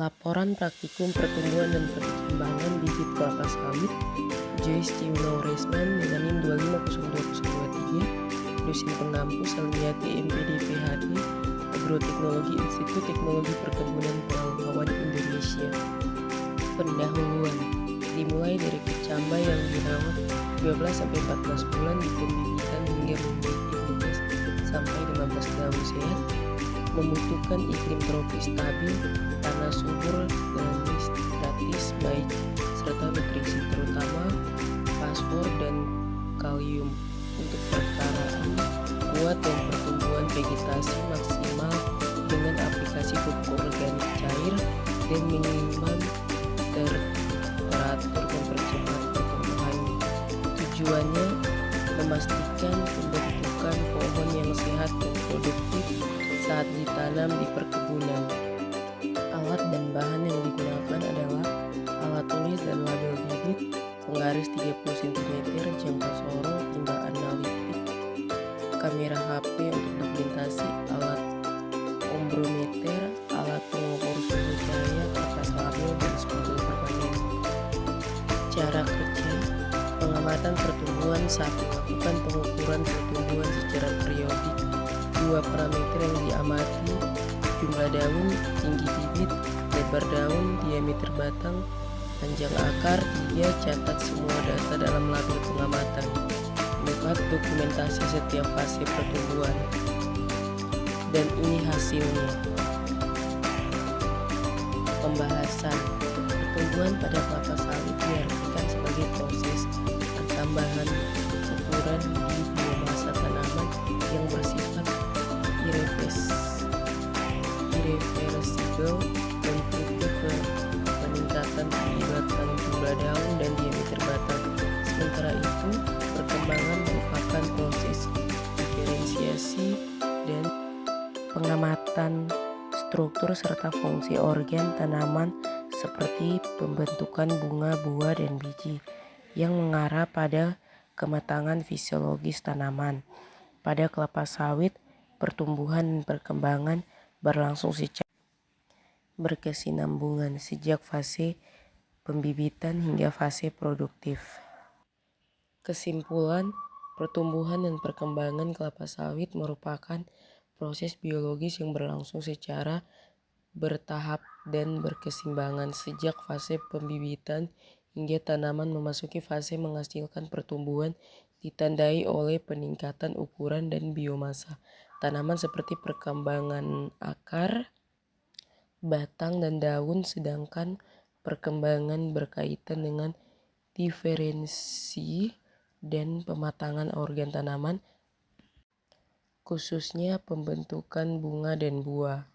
Laporan Praktikum Pertumbuhan dan Perkembangan Bibit Kelapa Sawit Joyce Ciuno Resman dengan NIM 2502023, dosen pengampu Salmiati MPD PhD Agroteknologi Institut Teknologi Perkebunan Pengetahuan Indonesia. Pendahuluan dimulai dari kecamba yang dirawat 12-14 bulan di pembibitan hingga memiliki bungkus sampai 15 daun sehat, membutuhkan iklim tropis stabil, tanah subur dan statis baik, serta nutrisi terutama fosfor dan kalium untuk perkaraan kuat dan pertumbuhan vegetasi maksimal dengan aplikasi pupuk organik cair dan minuman teratur mempercepat pertumbuhannya. Tujuannya memastikan pembentukan pohon yang sehat dan produktif saat ditanam di perkebunan. Alat dan bahan yang digunakan adalah alat tulis dan label bibit, penggaris 30 cm, jangka sorong, timba analitik, kamera HP untuk dokumentasi, alat ombrometer, alat pengukur suhu cahaya, kertas label, dan spidol permanen. Cara kerja pengamatan pertumbuhan saat melakukan pengukuran pertumbuhan secara periodik. Dua parameter yang diamati: jumlah daun, tinggi bibit, lebar daun, diameter batang, panjang akar. 3. Catat semua data dalam label pengamatan. 4. Dokumentasi setiap fase pertumbuhan. Dan ini hasilnya. Pembahasan pertumbuhan pada kelapa sawit diartikan sebagai proses pertambahan ukuran di biomasa tanaman yang bersifat irreversible untuk peningkatan tinggi batang, jumlah daun, dan diameter batang. Sementara itu, perkembangan merupakan proses diferensiasi dan pengamatan struktur serta fungsi organ tanaman seperti pembentukan bunga, buah, dan biji yang mengarah pada kematangan fisiologis tanaman. Pada kelapa sawit, pertumbuhan dan perkembangan berlangsung secara berkesinambungan sejak fase pembibitan hingga fase produktif. Kesimpulan, pertumbuhan dan perkembangan kelapa sawit merupakan proses biologis yang berlangsung secara bertahap dan berkesinambungan sejak fase pembibitan hingga tanaman memasuki fase menghasilkan pertumbuhan, ditandai oleh peningkatan ukuran dan biomasa tanaman seperti perkembangan akar, batang, dan daun, sedangkan perkembangan berkaitan dengan diferensi dan pematangan organ tanaman, khususnya pembentukan bunga dan buah.